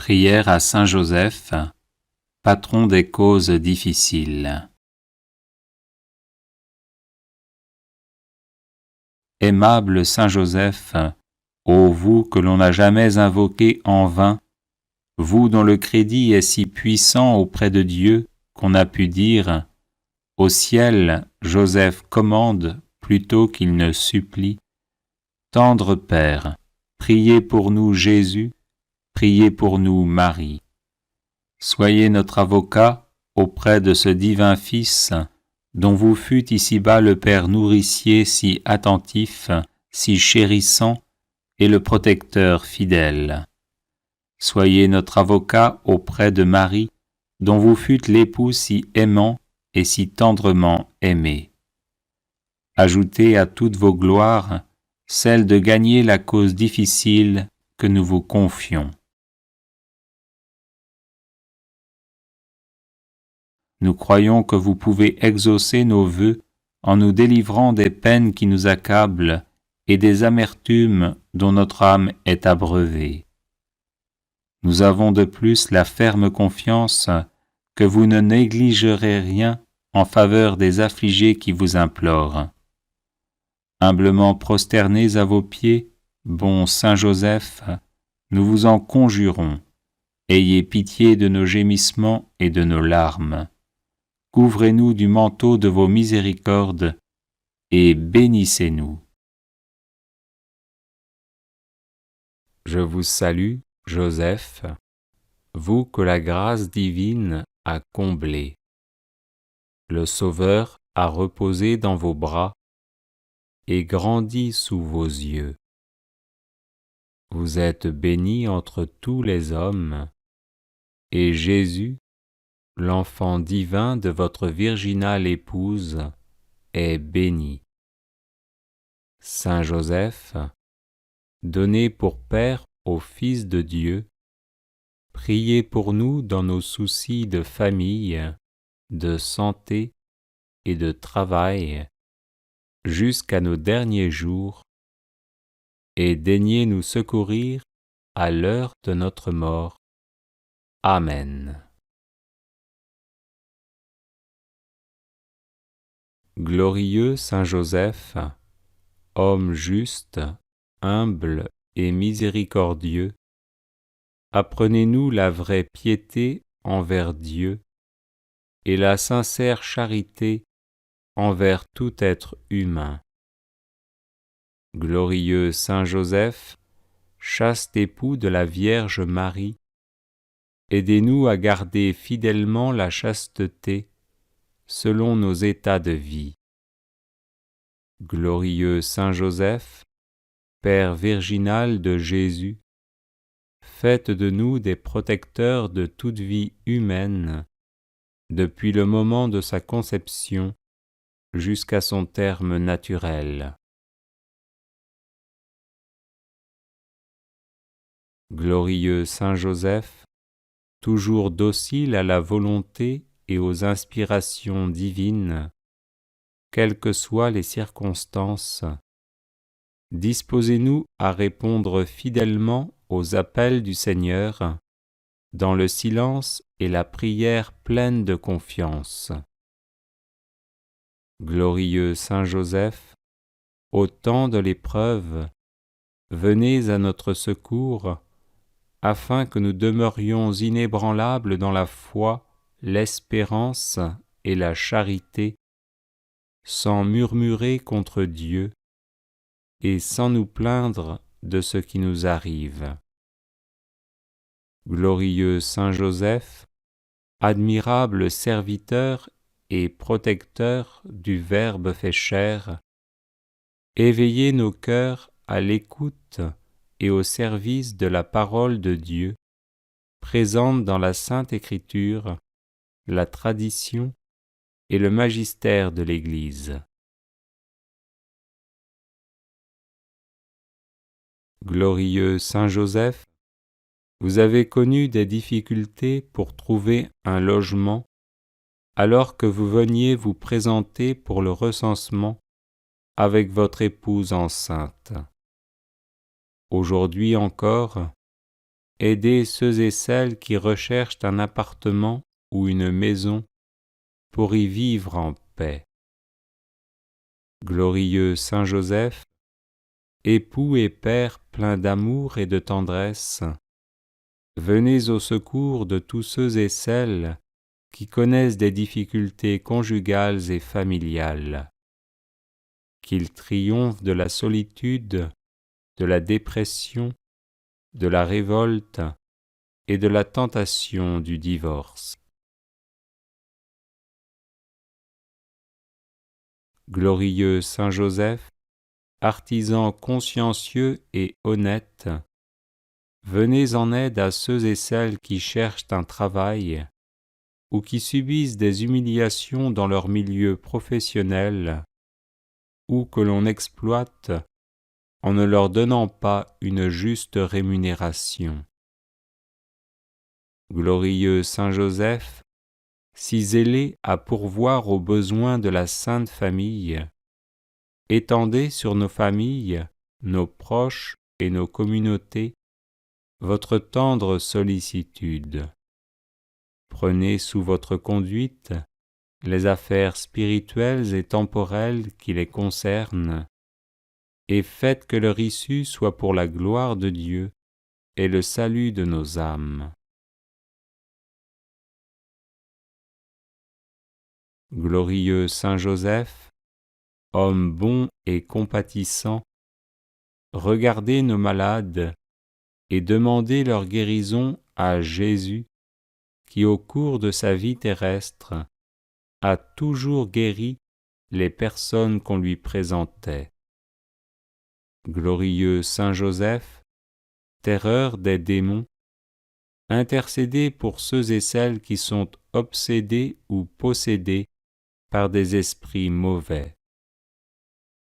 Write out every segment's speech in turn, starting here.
Prière à Saint Joseph, patron des causes difficiles. Aimable Saint Joseph, ô vous que l'on n'a jamais invoqué en vain, vous dont le crédit est si puissant auprès de Dieu qu'on a pu dire « Au ciel, Joseph commande plutôt qu'il ne supplie ». Tendre Père, priez pour nous Jésus, priez pour nous Marie. Soyez notre avocat auprès de ce divin Fils, dont vous fûtes ici-bas le Père nourricier si attentif, si chérissant, et le protecteur fidèle. Soyez notre avocat auprès de Marie, dont vous fûtes l'époux si aimant et si tendrement aimé. Ajoutez à toutes vos gloires celle de gagner la cause difficile que nous vous confions. Nous croyons que vous pouvez exaucer nos vœux en nous délivrant des peines qui nous accablent et des amertumes dont notre âme est abreuvée. Nous avons de plus la ferme confiance que vous ne négligerez rien en faveur des affligés qui vous implorent. Humblement prosternés à vos pieds, bon Saint Joseph, nous vous en conjurons, ayez pitié de nos gémissements et de nos larmes. Couvrez-nous du manteau de vos miséricordes et bénissez-nous. Je vous salue, Joseph, vous que la grâce divine a comblé. Le Sauveur a reposé dans vos bras et grandi sous vos yeux. Vous êtes béni entre tous les hommes, et Jésus, l'enfant divin de votre virginale épouse, est béni. Saint Joseph, donné pour Père au Fils de Dieu, priez pour nous dans nos soucis de famille, de santé et de travail, jusqu'à nos derniers jours, et daignez nous secourir à l'heure de notre mort. Amen. Glorieux Saint Joseph, homme juste, humble et miséricordieux, apprenez-nous la vraie piété envers Dieu et la sincère charité envers tout être humain. Glorieux Saint Joseph, chaste époux de la Vierge Marie, aidez-nous à garder fidèlement la chasteté selon nos états de vie. Glorieux Saint Joseph, Père virginal de Jésus, faites de nous des protecteurs de toute vie humaine, depuis le moment de sa conception jusqu'à son terme naturel. Glorieux Saint Joseph, toujours docile à la volonté et aux inspirations divines, quelles que soient les circonstances, disposez-nous à répondre fidèlement aux appels du Seigneur, dans le silence et la prière pleine de confiance. Glorieux Saint Joseph, au temps de l'épreuve, venez à notre secours, afin que nous demeurions inébranlables dans la foi, l'espérance et la charité, sans murmurer contre Dieu et sans nous plaindre de ce qui nous arrive. Glorieux Saint Joseph, admirable serviteur et protecteur du Verbe fait chair, éveillez nos cœurs à l'écoute et au service de la parole de Dieu, présente dans la Sainte Écriture, la tradition et le magistère de l'Église. Glorieux Saint Joseph, vous avez connu des difficultés pour trouver un logement, alors que vous veniez vous présenter pour le recensement avec votre épouse enceinte. Aujourd'hui encore, aidez ceux et celles qui recherchent un appartement ou une maison pour y vivre en paix. Glorieux Saint Joseph, époux et père plein d'amour et de tendresse, venez au secours de tous ceux et celles qui connaissent des difficultés conjugales et familiales. Qu'ils triomphent de la solitude, de la dépression, de la révolte et de la tentation du divorce. Glorieux Saint Joseph, artisan consciencieux et honnête, venez en aide à ceux et celles qui cherchent un travail ou qui subissent des humiliations dans leur milieu professionnel ou que l'on exploite en ne leur donnant pas une juste rémunération. Glorieux Saint Joseph, si zélé à pourvoir aux besoins de la Sainte Famille, étendez sur nos familles, nos proches et nos communautés votre tendre sollicitude. Prenez sous votre conduite les affaires spirituelles et temporelles qui les concernent, et faites que leur issue soit pour la gloire de Dieu et le salut de nos âmes. Glorieux Saint Joseph, homme bon et compatissant, regardez nos malades et demandez leur guérison à Jésus, qui au cours de sa vie terrestre a toujours guéri les personnes qu'on lui présentait. Glorieux Saint Joseph, terreur des démons, intercédez pour ceux et celles qui sont obsédés ou possédés par des esprits mauvais.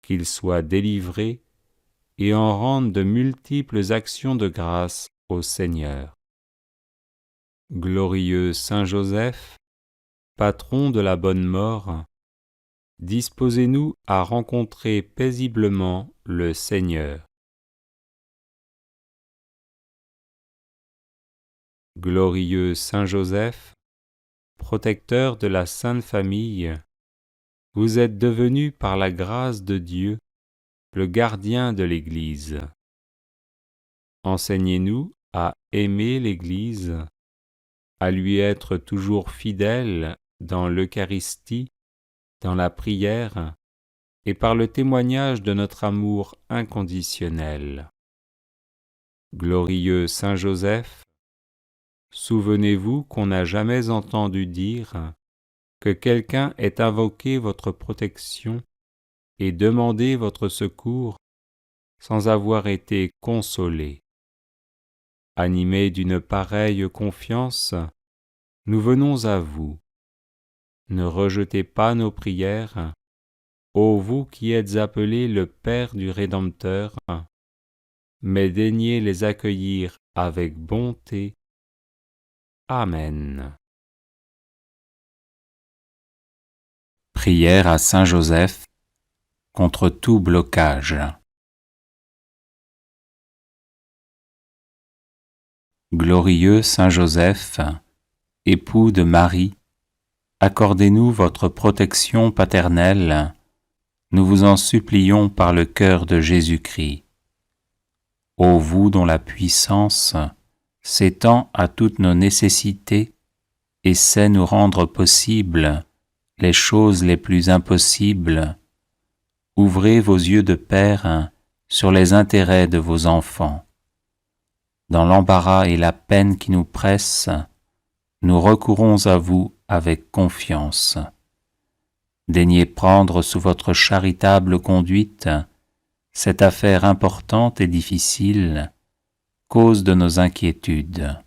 Qu'ils soient délivrés et en rendent de multiples actions de grâce au Seigneur. Glorieux Saint Joseph, patron de la bonne mort, disposez-nous à rencontrer paisiblement le Seigneur. Glorieux Saint Joseph, protecteur de la Sainte Famille, vous êtes devenu par la grâce de Dieu le gardien de l'Église. Enseignez-nous à aimer l'Église, à lui être toujours fidèles dans l'Eucharistie, dans la prière et par le témoignage de notre amour inconditionnel. Glorieux Saint Joseph, souvenez-vous qu'on n'a jamais entendu dire que quelqu'un ait invoqué votre protection et demandé votre secours sans avoir été consolé. Animés d'une pareille confiance, nous venons à vous. Ne rejetez pas nos prières, ô vous qui êtes appelés le Père du Rédempteur, mais daignez les accueillir avec bonté. Amen. Prière à Saint Joseph contre tout blocage. Glorieux Saint Joseph, époux de Marie, accordez-nous votre protection paternelle, nous vous en supplions par le cœur de Jésus-Christ. Ô vous dont la puissance s'étend à toutes nos nécessités et sait nous rendre possibles les choses les plus impossibles, ouvrez vos yeux de Père sur les intérêts de vos enfants. Dans l'embarras et la peine qui nous pressent, nous recourons à vous avec confiance. Daignez prendre sous votre charitable conduite cette affaire importante et difficile, cause de nos inquiétudes.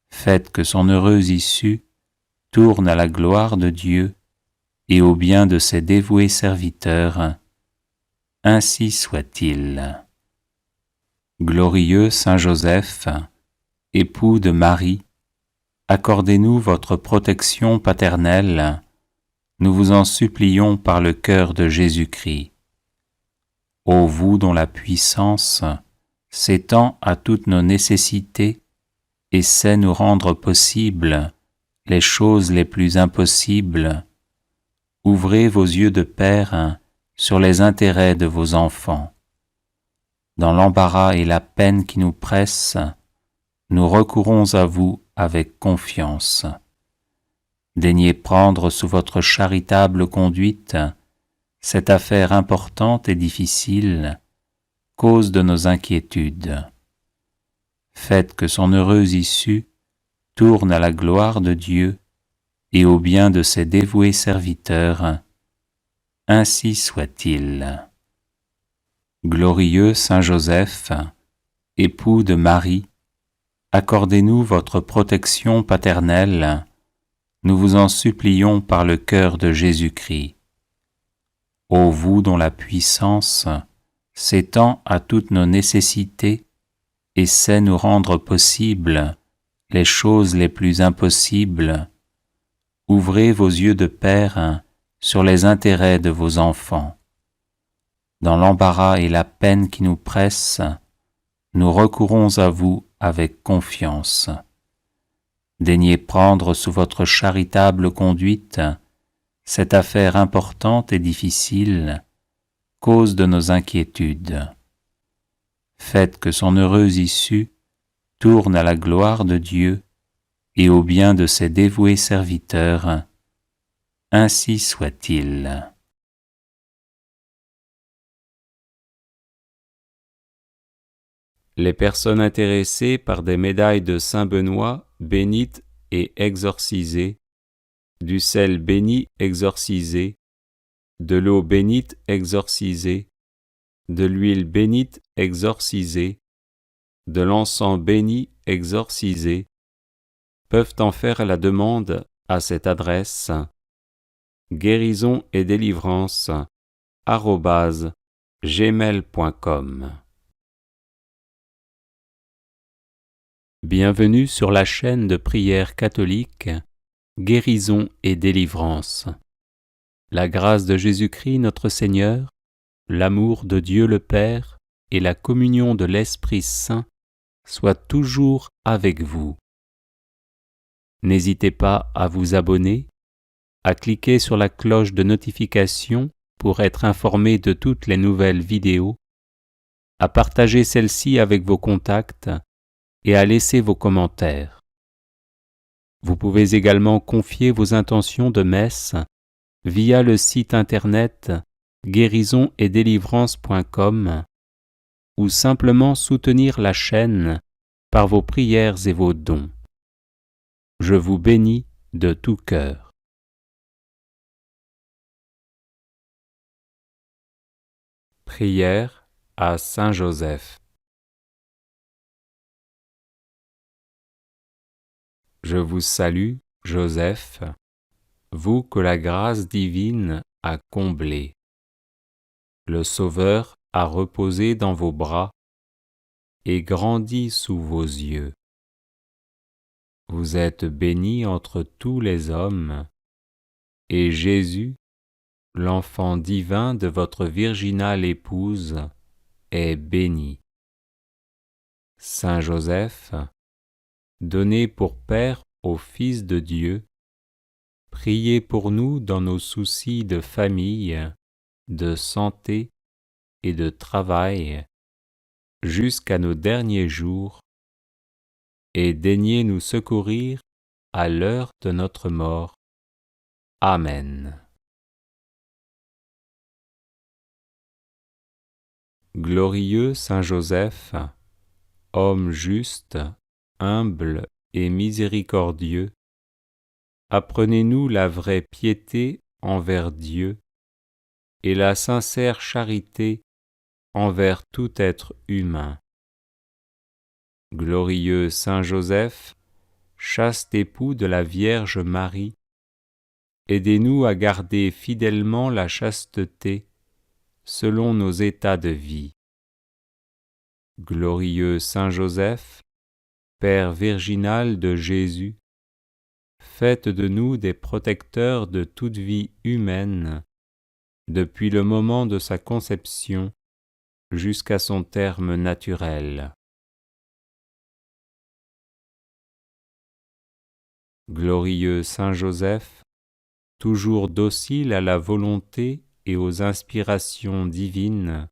Faites que son heureuse issue tourne à la gloire de Dieu et au bien de ses dévoués serviteurs. Ainsi soit-il. Glorieux Saint Joseph, époux de Marie, accordez-nous votre protection paternelle, nous vous en supplions par le cœur de Jésus-Christ. Ô vous dont la puissance s'étend à toutes nos nécessités et sait nous rendre possibles les choses les plus impossibles. Ouvrez vos yeux de Père sur les intérêts de vos enfants. Dans l'embarras et la peine qui nous pressent, nous recourons à vous avec confiance. Daignez prendre sous votre charitable conduite cette affaire importante et difficile, cause de nos inquiétudes. Faites que son heureuse issue tourne à la gloire de Dieu et au bien de ses dévoués serviteurs. Ainsi soit-il. Glorieux Saint Joseph, époux de Marie, accordez-nous votre protection paternelle, nous vous en supplions par le cœur de Jésus-Christ. Ô vous dont la puissance s'étend à toutes nos nécessités et sait nous rendre possibles les choses les plus impossibles, ouvrez vos yeux de Père sur les intérêts de vos enfants. Dans l'embarras et la peine qui nous pressent, nous recourons à vous avec confiance. Daignez prendre sous votre charitable conduite cette affaire importante et difficile, cause de nos inquiétudes. Faites que son heureuse issue tourne à la gloire de Dieu et au bien de ses dévoués serviteurs. Ainsi soit-il. Les personnes intéressées par des médailles de Saint Benoît bénites et exorcisées, du sel béni exorcisé, de l'eau bénite exorcisée, de l'huile bénite exorcisée, de l'encens béni exorcisé, peuvent en faire la demande à cette adresse guérison et délivrance @gmail.com. Bienvenue sur la chaîne de prière catholique Guérison et délivrance. La grâce de Jésus-Christ notre Seigneur, l'amour de Dieu le Père et la communion de l'Esprit Saint soient toujours avec vous. N'hésitez pas à vous abonner, à cliquer sur la cloche de notification pour être informé de toutes les nouvelles vidéos, à partager celle-ci avec vos contacts et à laisser vos commentaires. Vous pouvez également confier vos intentions de messe via le site internet guérisonetdélivrance.com ou simplement soutenir la chaîne par vos prières et vos dons. Je vous bénis de tout cœur. Prière à Saint Joseph. Je vous salue, Joseph, vous que la grâce divine a comblé. Le Sauveur a reposé dans vos bras et grandi sous vos yeux. Vous êtes béni entre tous les hommes, et Jésus, l'enfant divin de votre virginale épouse, est béni. Saint Joseph, donné pour Père au Fils de Dieu, priez pour nous dans nos soucis de famille, de santé et de travail, jusqu'à nos derniers jours, et daignez nous secourir à l'heure de notre mort. Amen. Glorieux Saint Joseph, homme juste, humble et miséricordieux, apprenez-nous la vraie piété envers Dieu et la sincère charité envers tout être humain. Glorieux Saint Joseph, chaste époux de la Vierge Marie, aidez-nous à garder fidèlement la chasteté selon nos états de vie. Glorieux Saint Joseph, Père virginal de Jésus, faites de nous des protecteurs de toute vie humaine, depuis le moment de sa conception jusqu'à son terme naturel. Glorieux Saint Joseph, toujours docile à la volonté et aux inspirations divines,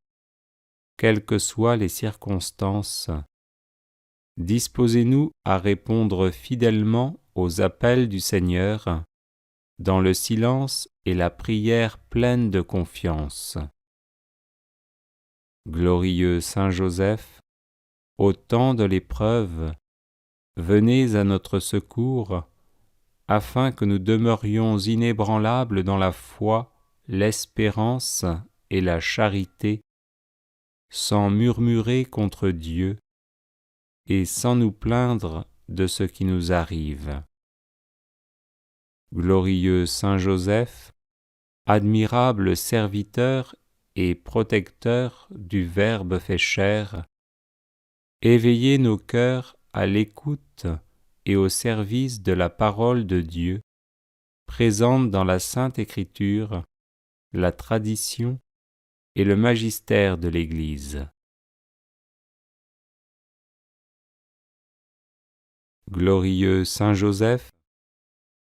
quelles que soient les circonstances, disposez-nous à répondre fidèlement aux appels du Seigneur, dans le silence et la prière pleine de confiance. Glorieux Saint Joseph, au temps de l'épreuve, venez à notre secours, afin que nous demeurions inébranlables dans la foi, l'espérance et la charité, sans murmurer contre Dieu et sans nous plaindre de ce qui nous arrive. Glorieux Saint Joseph, admirable serviteur et protecteur du Verbe fait chair, éveillez nos cœurs à l'écoute et au service de la parole de Dieu, présente dans la Sainte Écriture, la tradition et le magistère de l'Église. Glorieux Saint Joseph,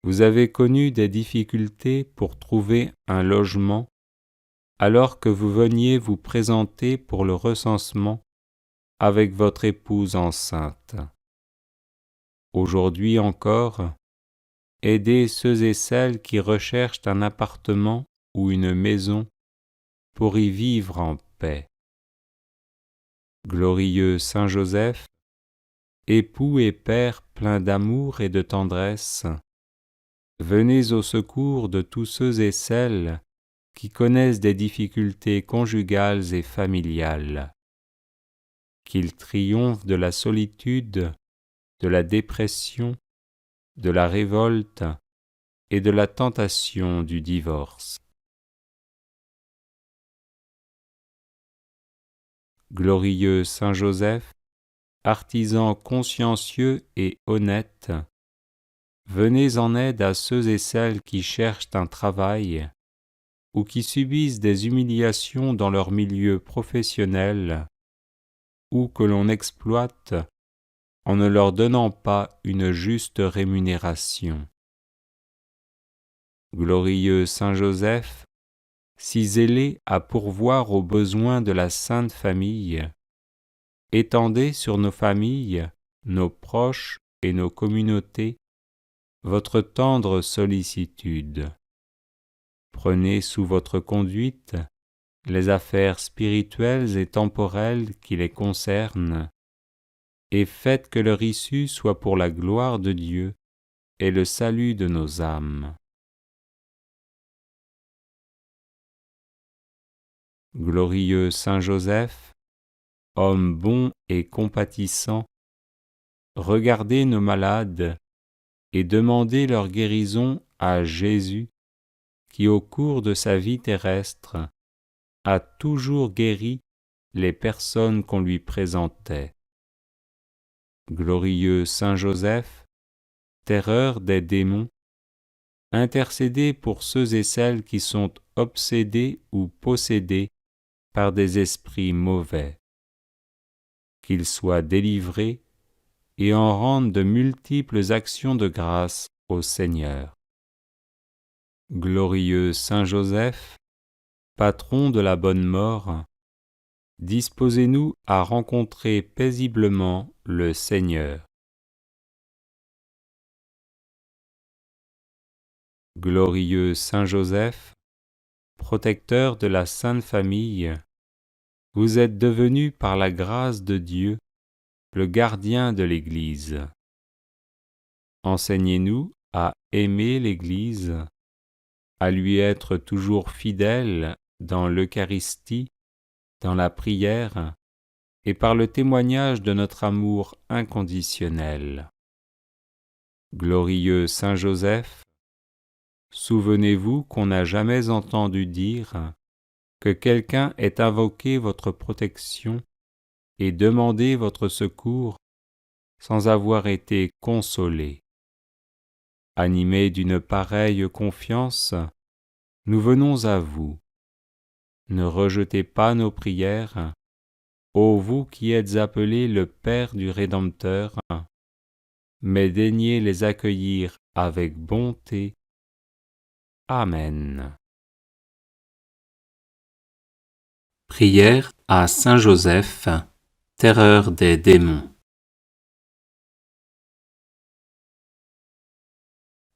vous avez connu des difficultés pour trouver un logement alors que vous veniez vous présenter pour le recensement avec votre épouse enceinte. Aujourd'hui encore, aidez ceux et celles qui recherchent un appartement ou une maison pour y vivre en paix. Glorieux Saint Joseph, époux et père plein d'amour et de tendresse, venez au secours de tous ceux et celles qui connaissent des difficultés conjugales et familiales. Qu'ils triomphent de la solitude, de la dépression, de la révolte et de la tentation du divorce. Glorieux Saint Joseph, artisan consciencieux et honnête, venez en aide à ceux et celles qui cherchent un travail ou qui subissent des humiliations dans leur milieu professionnel ou que l'on exploite en ne leur donnant pas une juste rémunération. Glorieux Saint Joseph, si zélé à pourvoir aux besoins de la Sainte Famille, étendez sur nos familles, nos proches et nos communautés votre tendre sollicitude. Prenez sous votre conduite les affaires spirituelles et temporelles qui les concernent, et faites que leur issue soit pour la gloire de Dieu et le salut de nos âmes. Glorieux Saint Joseph, homme bon et compatissant, regardez nos malades et demandez leur guérison à Jésus, qui au cours de sa vie terrestre a toujours guéri les personnes qu'on lui présentait. Glorieux Saint Joseph, terreur des démons, intercédez pour ceux et celles qui sont obsédés ou possédés par des esprits mauvais. Qu'ils soient délivrés et en rendent de multiples actions de grâce au Seigneur. Glorieux Saint Joseph, patron de la bonne mort, disposez-nous à rencontrer paisiblement le Seigneur. Glorieux Saint Joseph, protecteur de la Sainte Famille, vous êtes devenu par la grâce de Dieu le gardien de l'Église. Enseignez-nous à aimer l'Église, à lui être toujours fidèles dans l'Eucharistie, dans la prière et par le témoignage de notre amour inconditionnel. Glorieux Saint Joseph, souvenez-vous qu'on n'a jamais entendu dire que quelqu'un ait invoqué votre protection et demandé votre secours sans avoir été consolé. Animés d'une pareille confiance, nous venons à vous. Ne rejetez pas nos prières, ô vous qui êtes appelé le Père du Rédempteur, mais daignez les accueillir avec bonté. Amen. Prière à Saint Joseph, terreur des démons.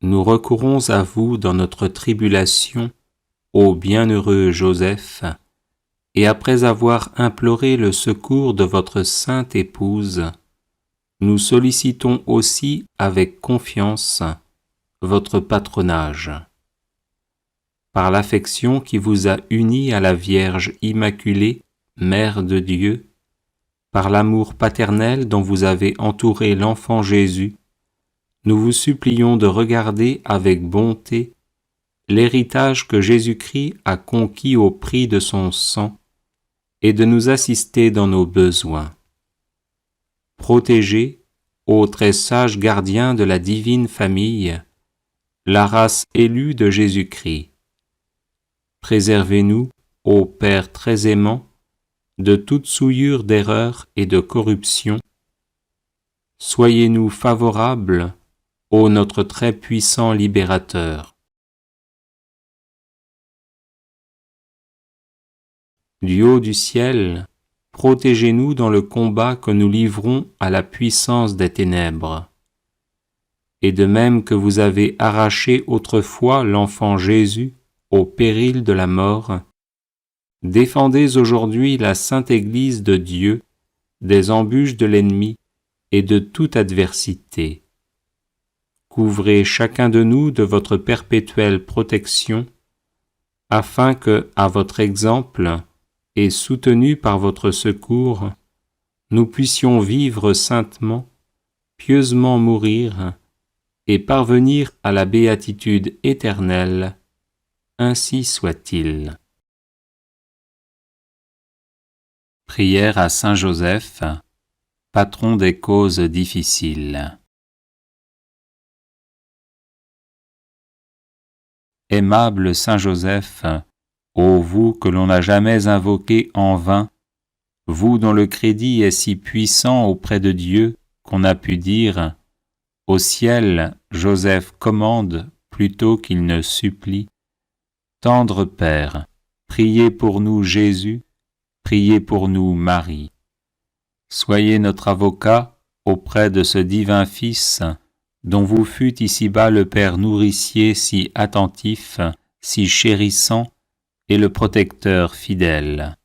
Nous recourons à vous dans notre tribulation, ô bienheureux Joseph, et après avoir imploré le secours de votre sainte épouse, nous sollicitons aussi avec confiance votre patronage. Par l'affection qui vous a unis à la Vierge Immaculée, Mère de Dieu, par l'amour paternel dont vous avez entouré l'enfant Jésus, nous vous supplions de regarder avec bonté l'héritage que Jésus-Christ a conquis au prix de son sang et de nous assister dans nos besoins. Protégez, ô très sage gardien de la divine famille, la race élue de Jésus-Christ. Préservez-nous, ô Père très aimant, de toute souillure d'erreur et de corruption. Soyez-nous favorables, ô notre très puissant libérateur. Du haut du ciel, protégez-nous dans le combat que nous livrons à la puissance des ténèbres. Et de même que vous avez arraché autrefois l'enfant Jésus au péril de la mort, défendez aujourd'hui la sainte Église de Dieu des embûches de l'ennemi et de toute adversité. Couvrez chacun de nous de votre perpétuelle protection, afin que, à votre exemple, et soutenus par votre secours, nous puissions vivre saintement, pieusement mourir, et parvenir à la béatitude éternelle. Ainsi soit-il. Prière à Saint Joseph, patron des causes difficiles. Aimable Saint Joseph, ô vous que l'on n'a jamais invoqué en vain, vous dont le crédit est si puissant auprès de Dieu qu'on a pu dire « Au ciel, Joseph commande plutôt qu'il ne supplie ». Tendre Père, priez pour nous Jésus, priez pour nous Marie. Soyez notre avocat auprès de ce divin Fils, dont vous fûtes ici-bas le Père nourricier si attentif, si chérissant, et le protecteur fidèle.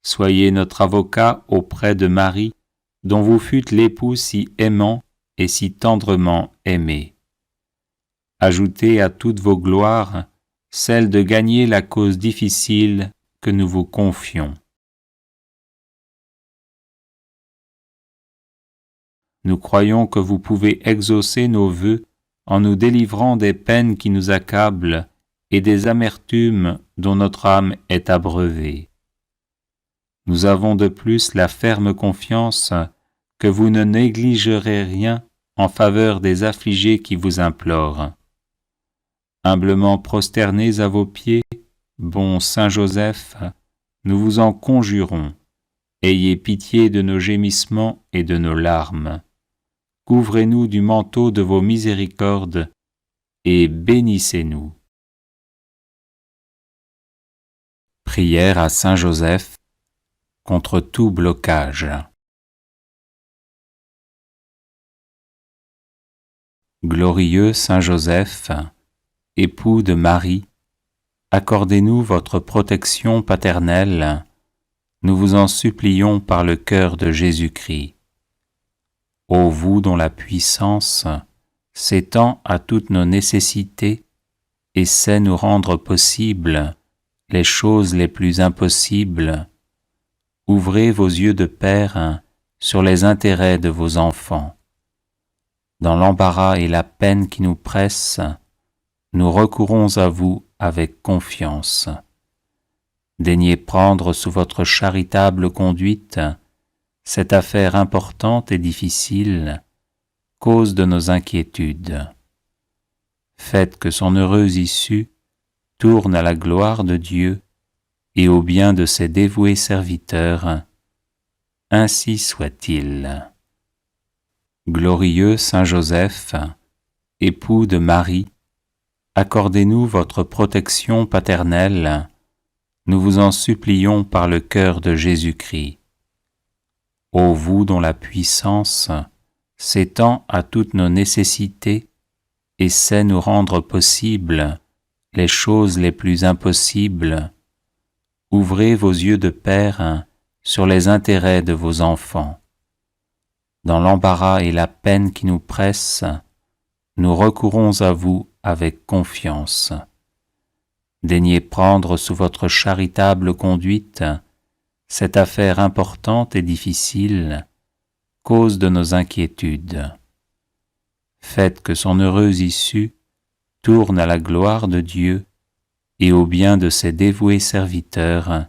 Soyez notre avocat auprès de Marie, dont vous fûtes l'époux si aimant et si tendrement aimé. Ajoutez à toutes vos gloires celle de gagner la cause difficile que nous vous confions. Nous croyons que vous pouvez exaucer nos vœux en nous délivrant des peines qui nous accablent et des amertumes dont notre âme est abreuvée. Nous avons de plus la ferme confiance que vous ne négligerez rien en faveur des affligés qui vous implorent. Humblement prosternés à vos pieds, bon Saint Joseph, nous vous en conjurons, ayez pitié de nos gémissements et de nos larmes. Couvrez-nous du manteau de vos miséricordes et bénissez-nous. Prière à Saint Joseph contre tout blocage. Glorieux Saint Joseph, époux de Marie, accordez-nous votre protection paternelle, nous vous en supplions par le cœur de Jésus-Christ. Ô vous dont la puissance s'étend à toutes nos nécessités et sait nous rendre possibles les choses les plus impossibles, ouvrez vos yeux de Père sur les intérêts de vos enfants. Dans l'embarras et la peine qui nous pressent, nous recourons à vous avec confiance. Daignez prendre sous votre charitable conduite cette affaire importante et difficile, cause de nos inquiétudes. Faites que son heureuse issue tourne à la gloire de Dieu et au bien de ses dévoués serviteurs. Ainsi soit-il. Glorieux Saint Joseph, époux de Marie, accordez-nous votre protection paternelle, nous vous en supplions par le cœur de Jésus-Christ. Ô vous dont la puissance s'étend à toutes nos nécessités et sait nous rendre possibles les choses les plus impossibles, ouvrez vos yeux de Père sur les intérêts de vos enfants. Dans l'embarras et la peine qui nous pressent, nous recourons à vous avec confiance. Daignez prendre sous votre charitable conduite cette affaire importante et difficile, cause de nos inquiétudes. Faites que son heureuse issue tourne à la gloire de Dieu et au bien de ses dévoués serviteurs.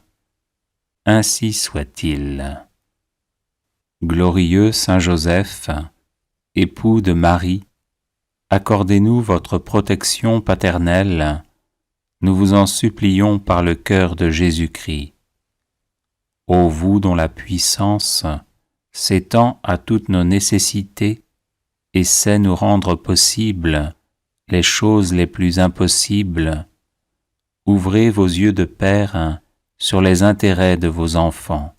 Ainsi soit-il. Glorieux Saint Joseph, époux de Marie, accordez-nous votre protection paternelle, nous vous en supplions par le cœur de Jésus-Christ. Ô vous dont la puissance s'étend à toutes nos nécessités et sait nous rendre possibles les choses les plus impossibles, ouvrez vos yeux de Père sur les intérêts de vos enfants.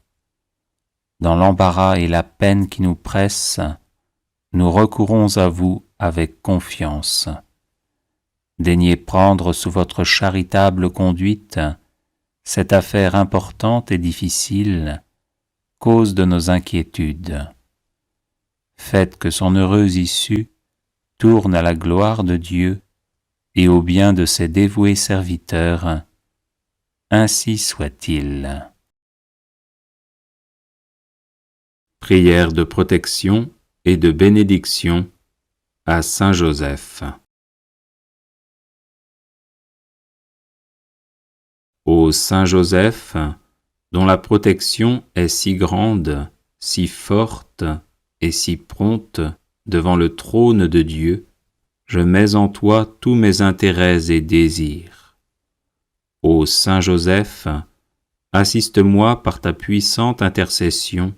Dans l'embarras et la peine qui nous pressent, nous recourons à vous avec confiance. Daignez prendre sous votre charitable conduite cette affaire importante et difficile, cause de nos inquiétudes. Faites que son heureuse issue tourne à la gloire de Dieu et au bien de ses dévoués serviteurs. Ainsi soit-il. Prière de protection et de bénédiction à Saint Joseph. Ô Saint Joseph, dont la protection est si grande, si forte et si prompte devant le trône de Dieu, je mets en toi tous mes intérêts et désirs. Ô Saint Joseph, assiste-moi par ta puissante intercession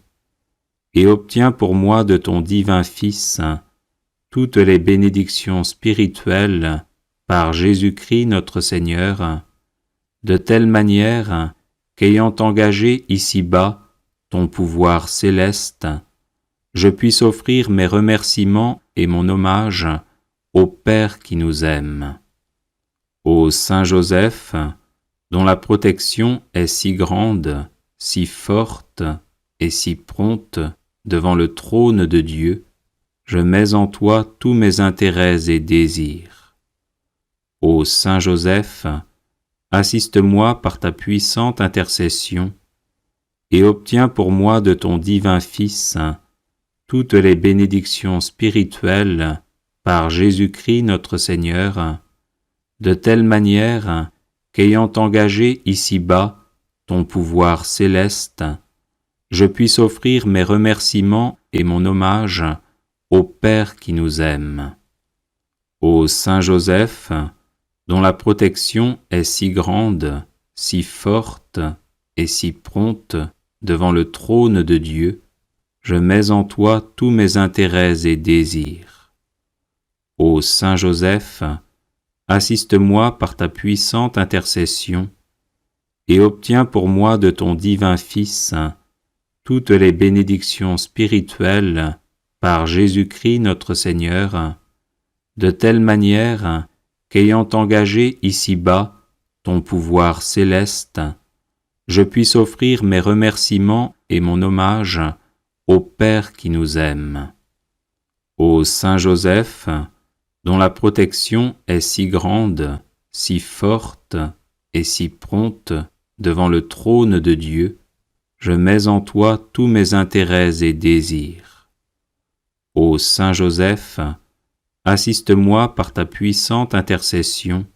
et obtiens pour moi de ton divin Fils toutes les bénédictions spirituelles par Jésus-Christ notre Seigneur, de telle manière qu'ayant engagé ici-bas ton pouvoir céleste, je puisse offrir mes remerciements et mon hommage au Père qui nous aime. Ô Saint Joseph, dont la protection est si grande, si forte et si prompte devant le trône de Dieu, je mets en toi tous mes intérêts et désirs. Ô Saint Joseph, assiste-moi par ta puissante intercession et obtiens pour moi de ton divin Fils toutes les bénédictions spirituelles par Jésus-Christ notre Seigneur, de telle manière qu'ayant engagé ici-bas ton pouvoir céleste, je puisse offrir mes remerciements et mon hommage au Père qui nous aime. Ô Saint Joseph, dont la protection est si grande, si forte et si prompte devant le trône de Dieu, je mets en toi tous mes intérêts et désirs. Ô Saint Joseph, assiste-moi par ta puissante intercession et obtiens pour moi de ton divin Fils toutes les bénédictions spirituelles par Jésus-Christ notre Seigneur, de telle manière qu'ayant engagé ici-bas ton pouvoir céleste, je puisse offrir mes remerciements et mon hommage au Père qui nous aime. Ô Saint Joseph, dont la protection est si grande, si forte et si prompte devant le trône de Dieu, je mets en toi tous mes intérêts et désirs. Ô Saint Joseph, assiste-moi par ta puissante intercession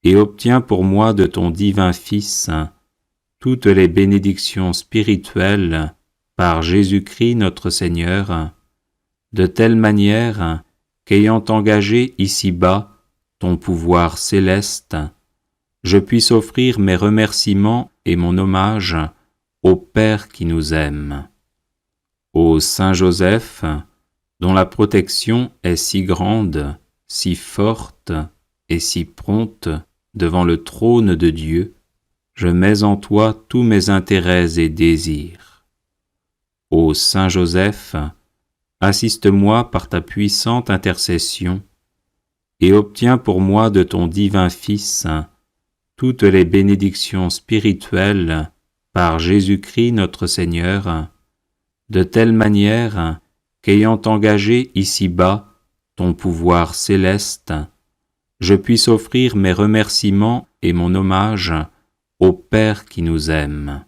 et obtiens pour moi de ton divin Fils toutes les bénédictions spirituelles par Jésus-Christ notre Seigneur, de telle manière qu'ayant engagé ici-bas ton pouvoir céleste, je puisse offrir mes remerciements et mon hommage au Père qui nous aime. Ô Saint Joseph, dont la protection est si grande, si forte et si prompte devant le trône de Dieu, je mets en toi tous mes intérêts et désirs. Ô Saint Joseph, assiste-moi par ta puissante intercession et obtiens pour moi de ton divin Fils toutes les bénédictions spirituelles par Jésus-Christ notre Seigneur, de telle manière qu'ayant engagé ici-bas ton pouvoir céleste, je puisse offrir mes remerciements et mon hommage au Père qui nous aime.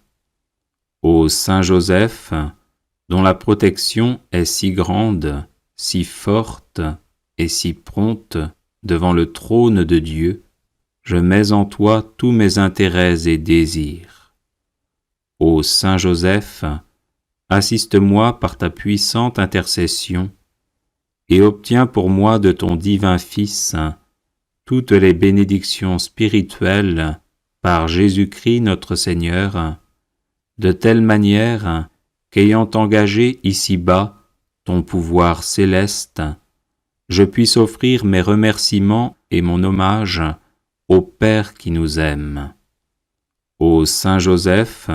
Ô Saint Joseph, dont la protection est si grande, si forte et si prompte devant le trône de Dieu, je mets en toi tous mes intérêts et désirs. Ô Saint Joseph, assiste-moi par ta puissante intercession et obtiens pour moi de ton divin Fils toutes les bénédictions spirituelles par Jésus-Christ notre Seigneur, de telle manière qu'ayant engagé ici-bas ton pouvoir céleste, je puisse offrir mes remerciements et mon hommage au Père qui nous aime. Ô Saint Joseph,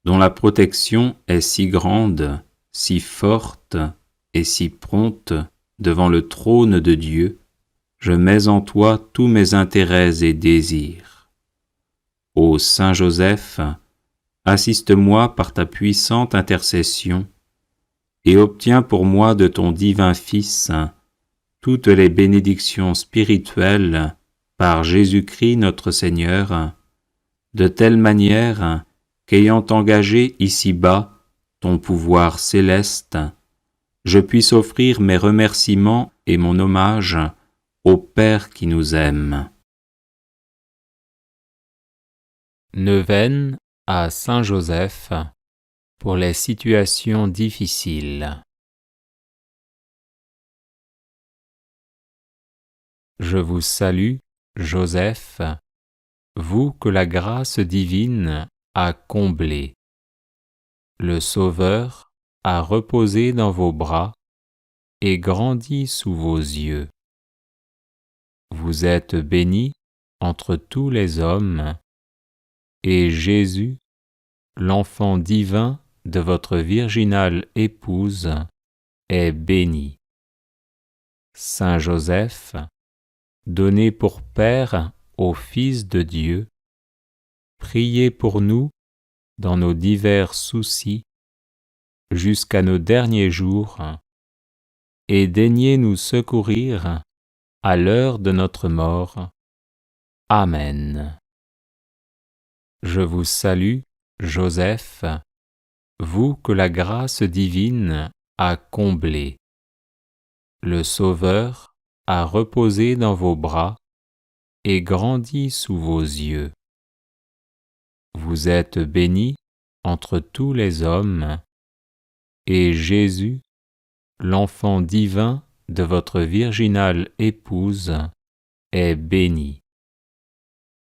dont la protection est si grande, si forte et si prompte devant le trône de Dieu, je mets en toi tous mes intérêts et désirs. Ô Saint Joseph, assiste-moi par ta puissante intercession et obtiens pour moi de ton divin Fils toutes les bénédictions spirituelles par Jésus-Christ notre Seigneur, de telle manière qu'ayant engagé ici-bas ton pouvoir céleste, je puisse offrir mes remerciements et mon hommage au Père qui nous aime. Neuvaine à Saint Joseph pour les situations difficiles. Je vous salue, Joseph, vous que la grâce divine a comblé. Le Sauveur a reposé dans vos bras et grandi sous vos yeux. Vous êtes béni entre tous les hommes, et Jésus, l'enfant divin de votre virginale épouse, est béni. Saint Joseph, donné pour Père au Fils de Dieu, priez pour nous dans nos divers soucis jusqu'à nos derniers jours, et daignez nous secourir à l'heure de notre mort. Amen. Je vous salue, Joseph, vous que la grâce divine a comblé. Le Sauveur a reposé dans vos bras et grandi sous vos yeux. Vous êtes béni entre tous les hommes, et Jésus, l'enfant divin de votre virginale épouse, est béni.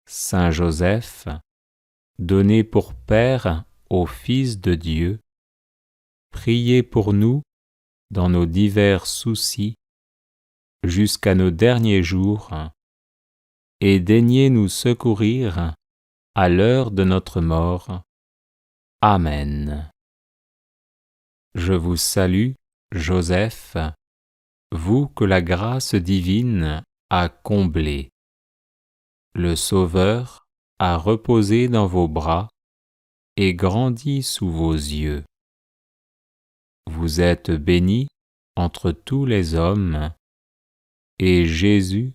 Saint Joseph, donné pour Père au Fils de Dieu, priez pour nous dans nos divers soucis jusqu'à nos derniers jours, et daignez nous secourir à l'heure de notre mort. Amen. Je vous salue, Joseph, vous que la grâce divine a comblé. Le Sauveur a reposé dans vos bras et grandi sous vos yeux. Vous êtes béni entre tous les hommes, et Jésus,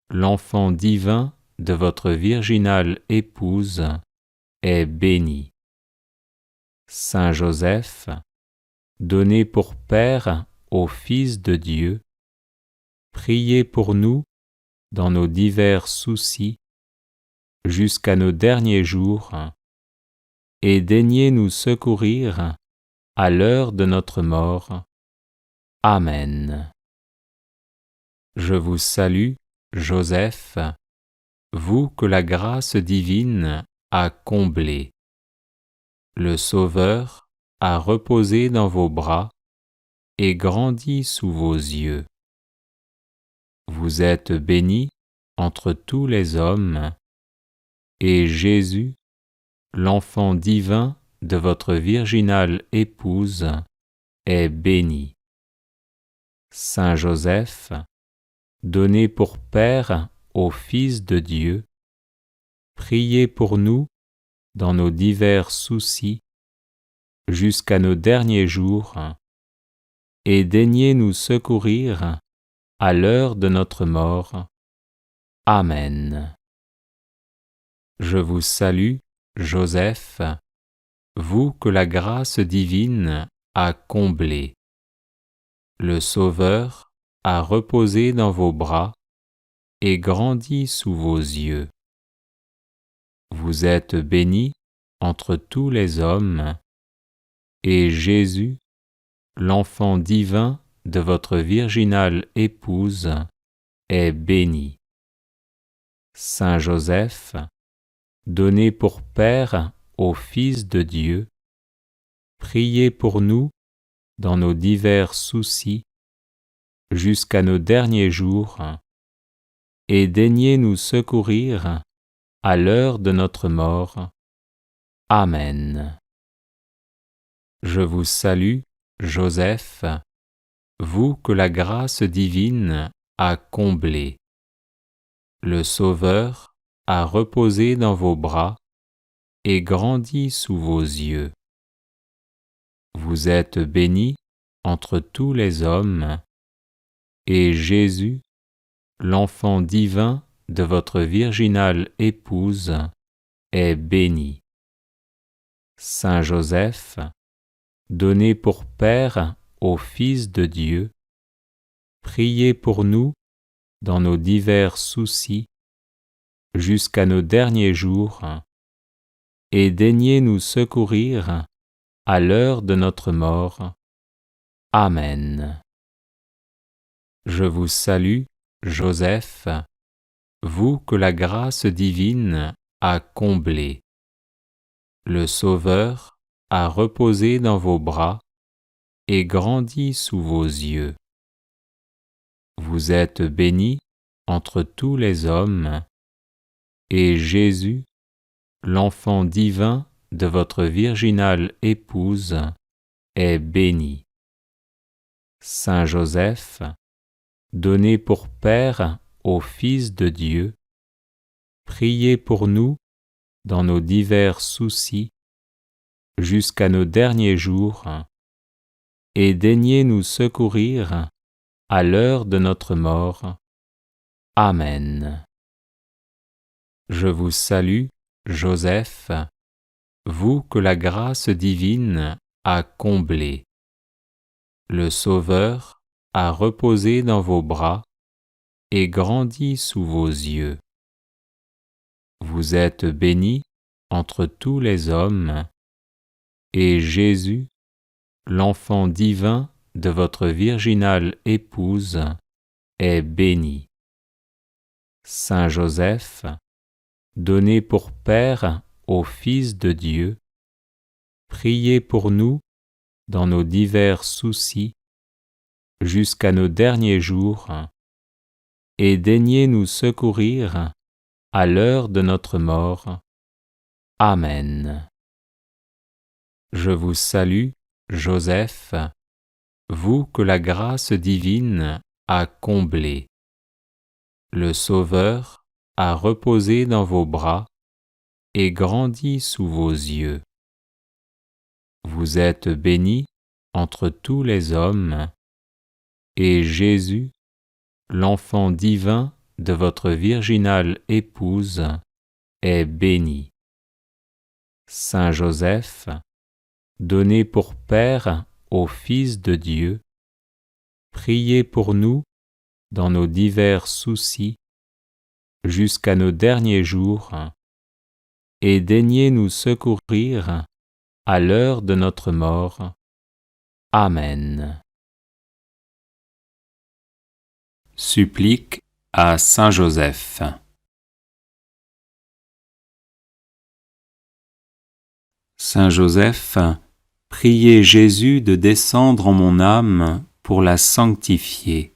l'enfant divin de votre virginale épouse, est béni. Saint Joseph, donné pour Père au Fils de Dieu, priez pour nous dans nos divers soucis jusqu'à nos derniers jours, et daignez nous secourir à l'heure de notre mort. Amen. Je vous salue, Joseph, vous que la grâce divine a comblé. Le Sauveur a reposé dans vos bras et grandi sous vos yeux. Vous êtes bénie entre tous les hommes, et Jésus, l'enfant divin de votre virginale épouse, est béni. Saint Joseph, donné pour Père au Fils de Dieu, priez pour nous dans nos divers soucis jusqu'à nos derniers jours, et daignez nous secourir à l'heure de notre mort. Amen. Je vous salue, Joseph, vous que la grâce divine a comblé. Le Sauveur a reposé dans vos bras et grandi sous vos yeux. Vous êtes bénie entre tous les hommes, et Jésus, l'enfant divin de votre virginale épouse, est béni. Saint Joseph, donné pour Père au Fils de Dieu, priez pour nous dans nos divers soucis jusqu'à nos derniers jours, et daignez nous secourir à l'heure de notre mort. Amen. Je vous salue, Joseph, vous que la grâce divine a comblé. Le Sauveur a reposé dans vos bras et grandi sous vos yeux. Vous êtes bénie entre tous les hommes, et Jésus, l'enfant divin de votre virginale épouse, est béni. Saint Joseph, donné pour Père au Fils de Dieu, priez pour nous dans nos divers soucis jusqu'à nos derniers jours, et daignez nous secourir à l'heure de notre mort. Amen. Je vous salue, Joseph, vous que la grâce divine a comblé. Le Sauveur a reposé dans vos bras et grandi sous vos yeux. Vous êtes bénie entre tous les hommes, et Jésus, l'enfant divin de votre virginale épouse, est béni. Saint Joseph, donné pour Père au Fils de Dieu, priez pour nous dans nos divers soucis jusqu'à nos derniers jours, et daignez nous secourir à l'heure de notre mort. Amen. Je vous salue, Joseph, vous que la grâce divine a comblé. Le Sauveur a reposé dans vos bras et grandi sous vos yeux. Vous êtes bénie entre tous les hommes, et Jésus, l'enfant divin de votre virginale épouse, est béni. Saint Joseph, donné pour Père au Fils de Dieu, priez pour nous dans nos divers soucis jusqu'à nos derniers jours, et daignez nous secourir à l'heure de notre mort. Amen. Je vous salue, Joseph, vous que la grâce divine a comblé. Le Sauveur a reposé dans vos bras et grandi sous vos yeux. Vous êtes bénie entre tous les hommes, et Jésus, l'enfant divin de votre virginale épouse, est béni. Saint Joseph, donné pour Père au Fils de Dieu, priez pour nous dans nos divers soucis jusqu'à nos derniers jours, et daignez nous secourir à l'heure de notre mort. Amen. Supplique à Saint Joseph. Saint Joseph, priez Jésus de descendre en mon âme pour la sanctifier.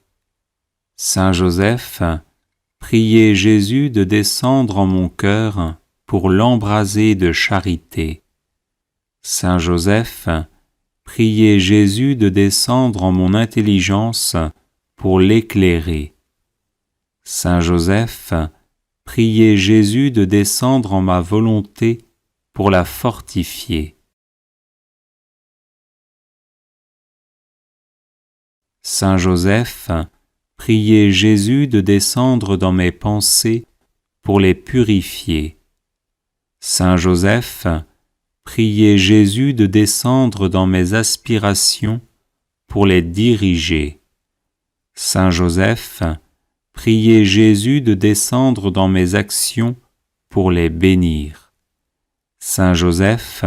Saint Joseph, priez Jésus de descendre en mon cœur pour l'embraser de charité. Saint Joseph, priez Jésus de descendre en mon intelligence pour l'éclairer. Saint Joseph, priez Jésus de descendre en ma volonté pour la fortifier. Saint Joseph, priez Jésus de descendre dans mes pensées pour les purifier. Saint Joseph, priez Jésus de descendre dans mes aspirations pour les diriger. Saint Joseph, priez Jésus de descendre dans mes actions pour les bénir. Saint Joseph,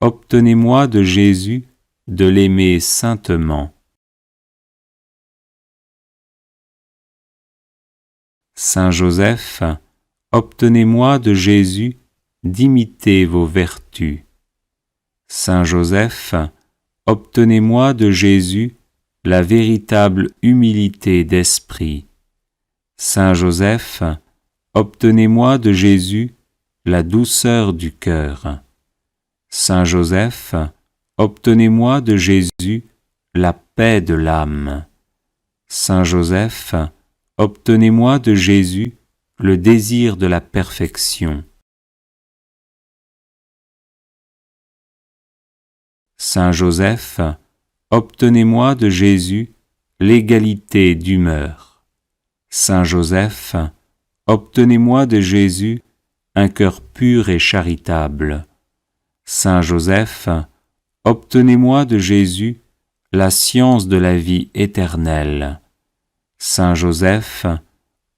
obtenez-moi de Jésus de l'aimer saintement. Saint Joseph, obtenez-moi de Jésus d'imiter vos vertus. Saint Joseph, obtenez-moi de Jésus la véritable humilité d'esprit. Saint Joseph, obtenez-moi de Jésus la douceur du cœur. Saint Joseph, obtenez-moi de Jésus la paix de l'âme. Saint Joseph, obtenez-moi de Jésus le désir de la perfection. Saint Joseph, obtenez-moi de Jésus l'égalité d'humeur. Saint Joseph, obtenez-moi de Jésus un cœur pur et charitable. Saint Joseph, obtenez-moi de Jésus la science de la vie éternelle. Saint Joseph,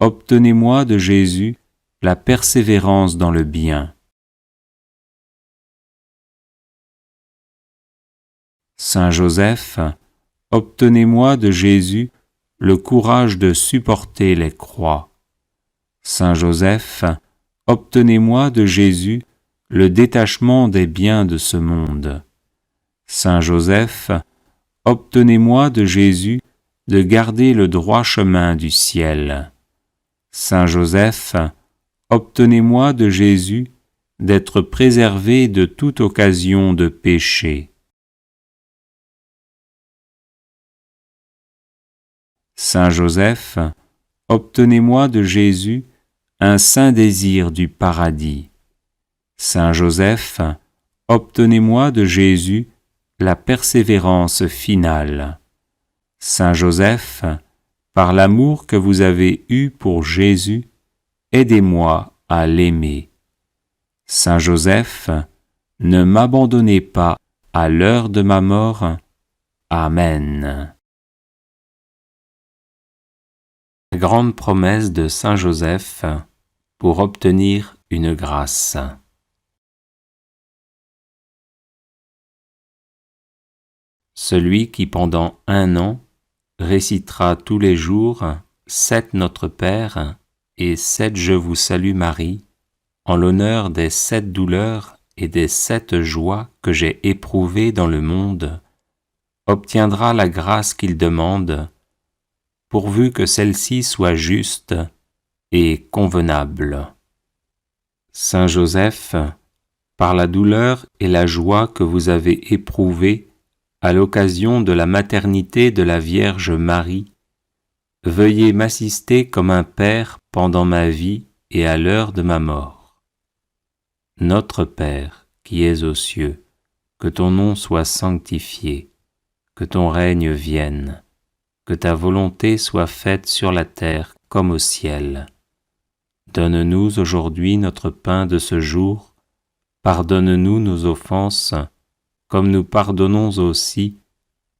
obtenez-moi de Jésus la persévérance dans le bien. Saint Joseph, obtenez-moi de Jésus le courage de supporter les croix. Saint Joseph, obtenez-moi de Jésus le détachement des biens de ce monde. Saint Joseph, obtenez-moi de Jésus de garder le droit chemin du ciel. Saint Joseph, obtenez-moi de Jésus d'être préservé de toute occasion de péché. Saint Joseph, obtenez-moi de Jésus un saint désir du paradis. Saint Joseph, obtenez-moi de Jésus la persévérance finale. Saint Joseph, par l'amour que vous avez eu pour Jésus, aidez-moi à l'aimer. Saint Joseph, ne m'abandonnez pas à l'heure de ma mort. Amen. La grande promesse de Saint Joseph pour obtenir une grâce. Celui qui pendant 1 an récitera tous les jours 7 Notre Père et 7 Je vous salue Marie, en l'honneur des 7 douleurs et des 7 joies que j'ai éprouvées dans le monde, obtiendra la grâce qu'il demande, pourvu que celle-ci soit juste et convenable. Saint Joseph, par la douleur et la joie que vous avez éprouvées à l'occasion de la maternité de la Vierge Marie, veuillez m'assister comme un Père pendant ma vie et à l'heure de ma mort. Notre Père, qui es aux cieux, que ton nom soit sanctifié, que ton règne vienne, que ta volonté soit faite sur la terre comme au ciel. Donne-nous aujourd'hui notre pain de ce jour, pardonne-nous nos offenses, comme nous pardonnons aussi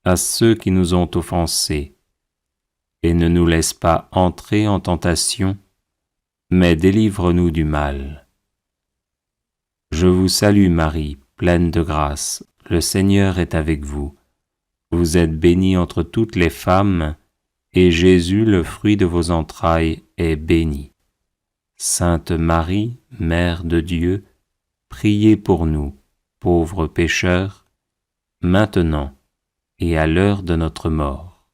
à ceux qui nous ont offensés. Et ne nous laisse pas entrer en tentation, mais délivre-nous du mal. Je vous salue Marie, pleine de grâce, le Seigneur est avec vous. Vous êtes bénie entre toutes les femmes, et Jésus, le fruit de vos entrailles, est béni. Sainte Marie, Mère de Dieu, priez pour nous, pauvres pécheurs, maintenant et à l'heure de notre mort.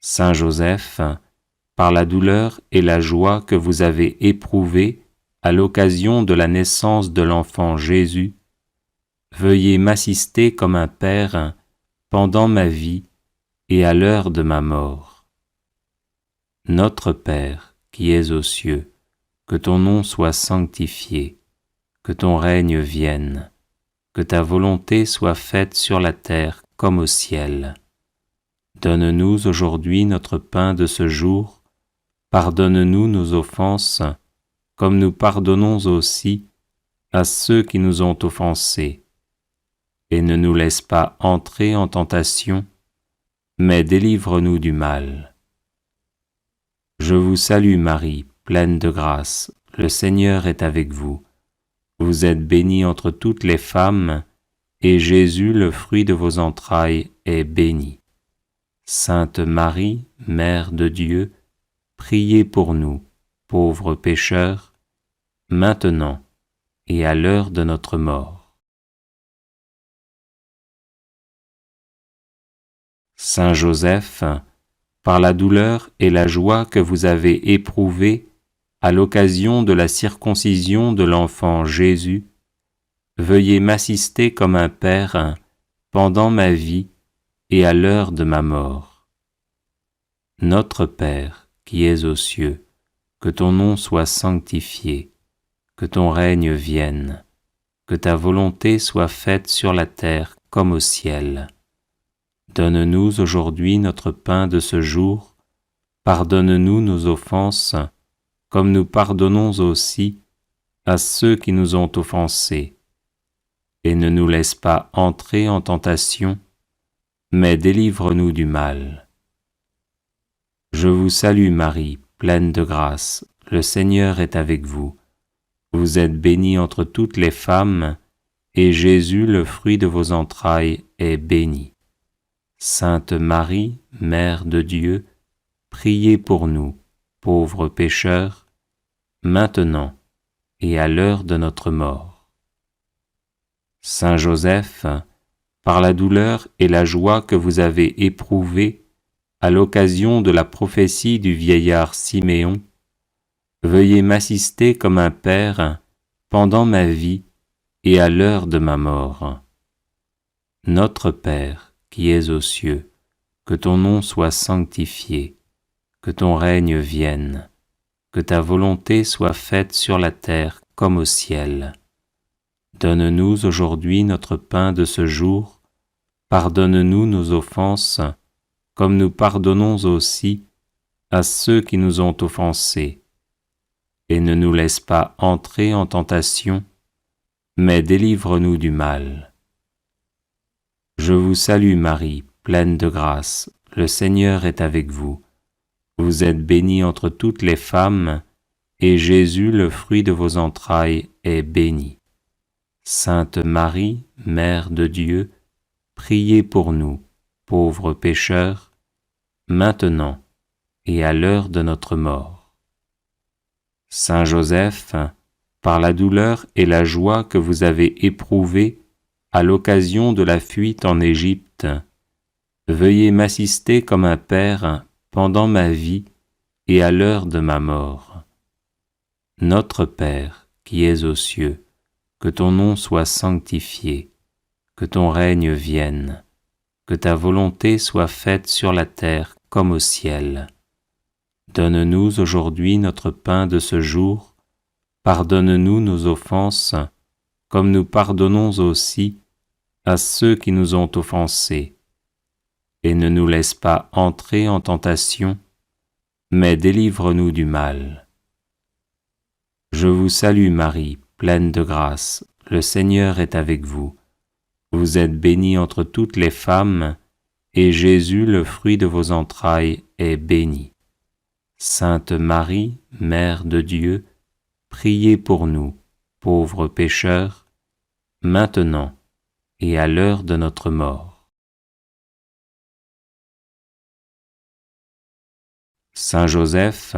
Saint Joseph, par la douleur et la joie que vous avez éprouvées à l'occasion de la naissance de l'enfant Jésus, veuillez m'assister comme un père pendant ma vie et à l'heure de ma mort. Notre Père, qui es aux cieux, que ton nom soit sanctifié, que ton règne vienne, que ta volonté soit faite sur la terre comme au ciel. Donne-nous aujourd'hui notre pain de ce jour, pardonne-nous nos offenses, comme nous pardonnons aussi à ceux qui nous ont offensés. Et ne nous laisse pas entrer en tentation, mais délivre-nous du mal. Je vous salue Marie, pleine de grâce, le Seigneur est avec vous. Vous êtes bénie entre toutes les femmes, et Jésus, le fruit de vos entrailles, est béni. Sainte Marie, Mère de Dieu, priez pour nous, pauvres pécheurs, maintenant et à l'heure de notre mort. Saint Joseph, par la douleur et la joie que vous avez éprouvées à l'occasion de la circoncision de l'enfant Jésus, veuillez m'assister comme un père pendant ma vie et à l'heure de ma mort. Notre Père, qui es aux cieux, que ton nom soit sanctifié, que ton règne vienne, que ta volonté soit faite sur la terre comme au ciel. Donne-nous aujourd'hui notre pain de ce jour, pardonne-nous nos offenses, comme nous pardonnons aussi à ceux qui nous ont offensés. Et ne nous laisse pas entrer en tentation, mais délivre-nous du mal. Je vous salue Marie, pleine de grâce, le Seigneur est avec vous. Vous êtes bénie entre toutes les femmes, et Jésus, le fruit de vos entrailles, est béni. Sainte Marie, Mère de Dieu, priez pour nous, pauvres pécheurs, maintenant et à l'heure de notre mort. Saint Joseph, par la douleur et la joie que vous avez éprouvées à l'occasion de la prophétie du vieillard Siméon, veuillez m'assister comme un père pendant ma vie et à l'heure de ma mort. Notre Père, qui es aux cieux, que ton nom soit sanctifié, que ton règne vienne, que ta volonté soit faite sur la terre comme au ciel. Donne-nous aujourd'hui notre pain de ce jour, pardonne-nous nos offenses, comme nous pardonnons aussi à ceux qui nous ont offensés. Et ne nous laisse pas entrer en tentation, mais délivre-nous du mal. Je vous salue Marie, pleine de grâce, le Seigneur est avec vous. Vous êtes bénie entre toutes les femmes, et Jésus, le fruit de vos entrailles, est béni. Sainte Marie, Mère de Dieu, priez pour nous, pauvres pécheurs, maintenant et à l'heure de notre mort. Saint Joseph, par la douleur et la joie que vous avez éprouvées à l'occasion de la fuite en Égypte, veuillez m'assister comme un père pendant ma vie et à l'heure de ma mort. Notre Père, qui es aux cieux, que ton nom soit sanctifié, que ton règne vienne, que ta volonté soit faite sur la terre comme au ciel. Donne-nous aujourd'hui notre pain de ce jour, pardonne-nous nos offenses, comme nous pardonnons aussi à ceux qui nous ont offensés. Et ne nous laisse pas entrer en tentation, mais délivre-nous du mal. Je vous salue Marie, pleine de grâce, le Seigneur est avec vous. Vous êtes bénie entre toutes les femmes, et Jésus, le fruit de vos entrailles, est béni. Sainte Marie, Mère de Dieu, priez pour nous, pauvres pécheurs, maintenant et à l'heure de notre mort. Saint Joseph,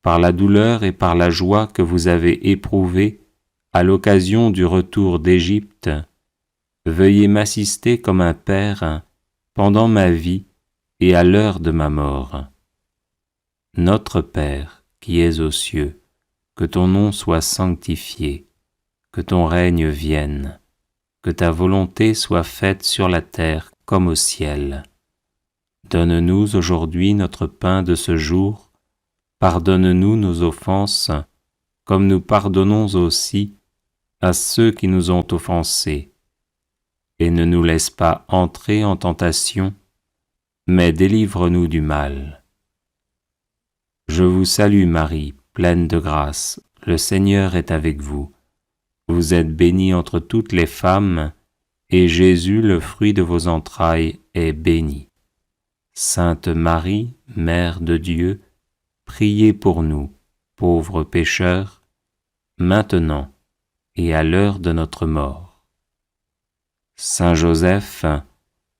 par la douleur et par la joie que vous avez éprouvées à l'occasion du retour d'Égypte, Veuillez m'assister comme un Père pendant ma vie et à l'heure de ma mort. Notre Père, qui es aux cieux, que ton nom soit sanctifié, que ton règne vienne, que ta volonté soit faite sur la terre comme au ciel. Donne-nous aujourd'hui notre pain de ce jour, pardonne-nous nos offenses, comme nous pardonnons aussi à ceux qui nous ont offensés. Et ne nous laisse pas entrer en tentation, mais délivre-nous du mal. Je vous salue Marie, pleine de grâce, le Seigneur est avec vous. Vous êtes bénie entre toutes les femmes, et Jésus, le fruit de vos entrailles, est béni. Sainte Marie, Mère de Dieu, priez pour nous, pauvres pécheurs, maintenant et à l'heure de notre mort. Saint Joseph,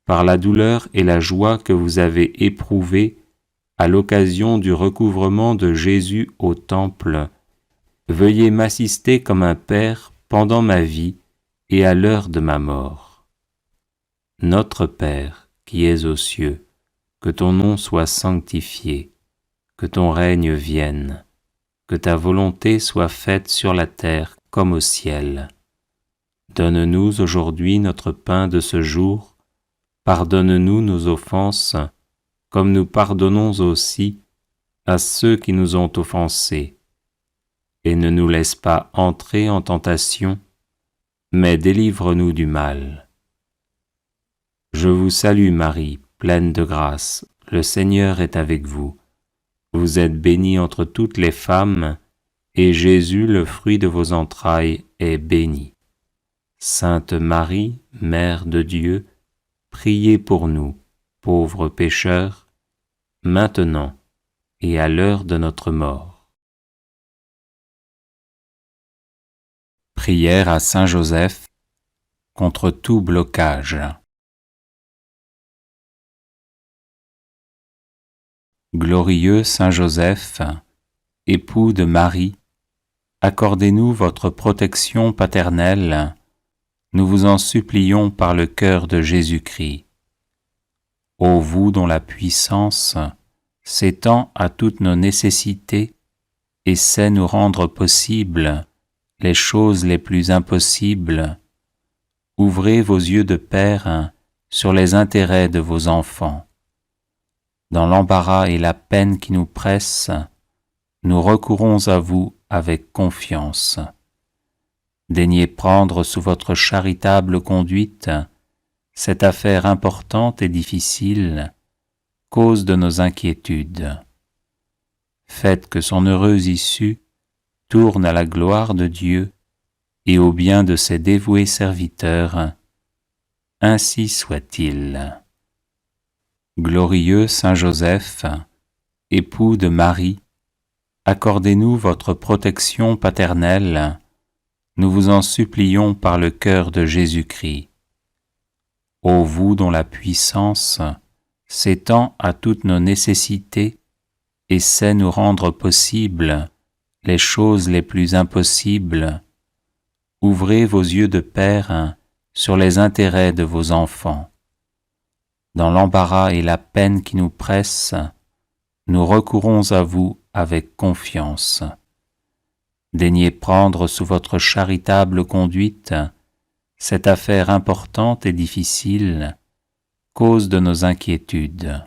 par la douleur et la joie que vous avez éprouvées à l'occasion du recouvrement de Jésus au Temple, veuillez m'assister comme un Père pendant ma vie et à l'heure de ma mort. Notre Père, qui es aux cieux, que ton nom soit sanctifié, que ton règne vienne, que ta volonté soit faite sur la terre comme au ciel. Donne-nous aujourd'hui notre pain de ce jour, pardonne-nous nos offenses, comme nous pardonnons aussi à ceux qui nous ont offensés. Et ne nous laisse pas entrer en tentation, mais délivre-nous du mal. Je vous salue Marie, pleine de grâce, le Seigneur est avec vous. Vous êtes bénie entre toutes les femmes, et Jésus, le fruit de vos entrailles, est béni. Sainte Marie, Mère de Dieu, priez pour nous, pauvres pécheurs, maintenant et à l'heure de notre mort. Prière à Saint Joseph contre tout blocage. Glorieux Saint Joseph, époux de Marie, accordez-nous votre protection paternelle, nous vous en supplions par le cœur de Jésus-Christ. Ô vous dont la puissance s'étend à toutes nos nécessités et sait nous rendre possibles les choses les plus impossibles, ouvrez vos yeux de Père sur les intérêts de vos enfants. Dans l'embarras et la peine qui nous pressent, nous recourons à vous avec confiance. Daignez prendre sous votre charitable conduite cette affaire importante et difficile, cause de nos inquiétudes. Faites que son heureuse issue tourne à la gloire de Dieu et au bien de ses dévoués serviteurs. Ainsi soit-il. Glorieux Saint Joseph, époux de Marie, accordez-nous votre protection paternelle, nous vous en supplions par le cœur de Jésus-Christ. Ô vous dont la puissance s'étend à toutes nos nécessités et sait nous rendre possibles les choses les plus impossibles, ouvrez vos yeux de Père sur les intérêts de vos enfants. Dans l'embarras et la peine qui nous pressent, nous recourons à vous avec confiance. Daignez prendre sous votre charitable conduite cette affaire importante et difficile, cause de nos inquiétudes.